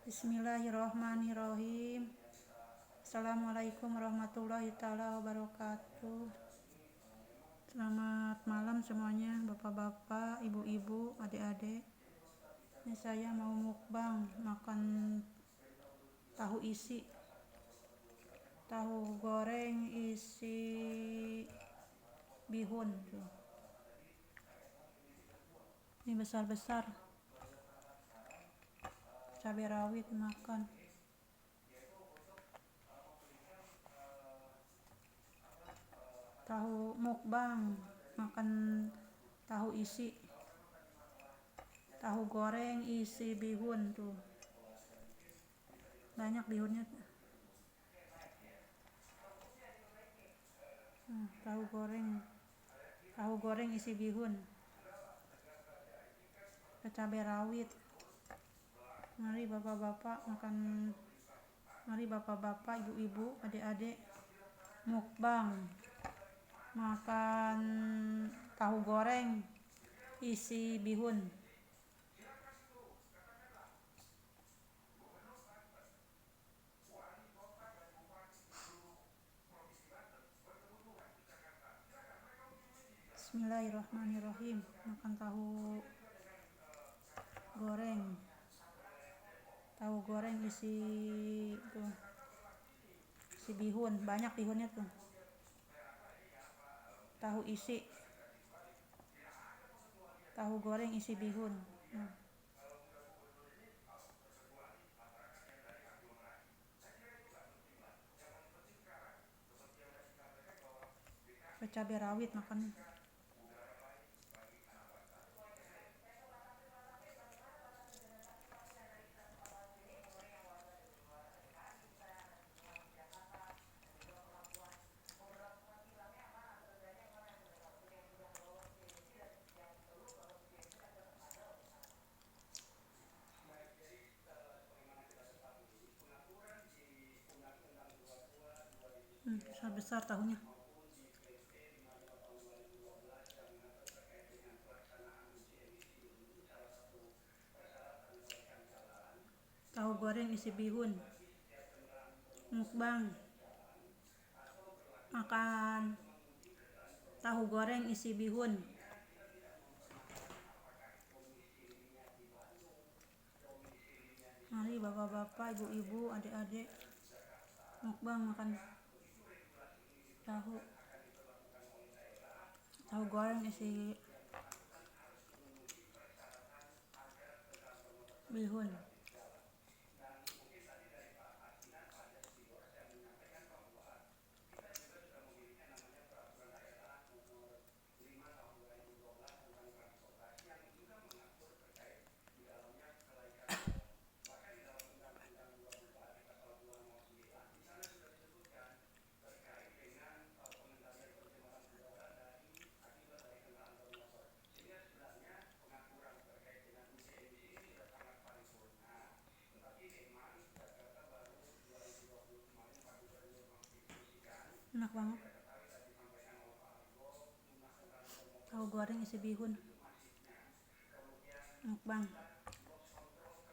Bismillahirrohmanirrohim. Assalamualaikum warahmatullahi ta'ala wabarakatuh. Selamat malam semuanya, bapak-bapak, ibu-ibu, adik-adik. Ini saya mau mukbang makan tahu isi, tahu goreng isi bihun tuh. Ini besar-besar, cabai rawit makan. Tahu mukbang makan tahu isi, tahu goreng isi bihun tuh, banyak bihunnya. Tahu goreng isi bihun, cabai rawit. Mari bapak-bapak makan, mari bapak-bapak, ibu-ibu, adik-adik mukbang makan tahu goreng isi bihun. Bismillahirrahmanirrahim. Makan tahu goreng isi tuh, isi bihun, banyak bihunnya tuh. Tahu isi, tahu goreng isi bihun. Cabai rawit makan. Besar-besar tahunya. Tahu goreng isi bihun. Mukbang makan tahu goreng isi bihun. Mari bapak-bapak, ibu-ibu, adik-adik mukbang makan tahu goreng isi bihun. Enak banget. Tahu goreng isi bihun. Mukbang.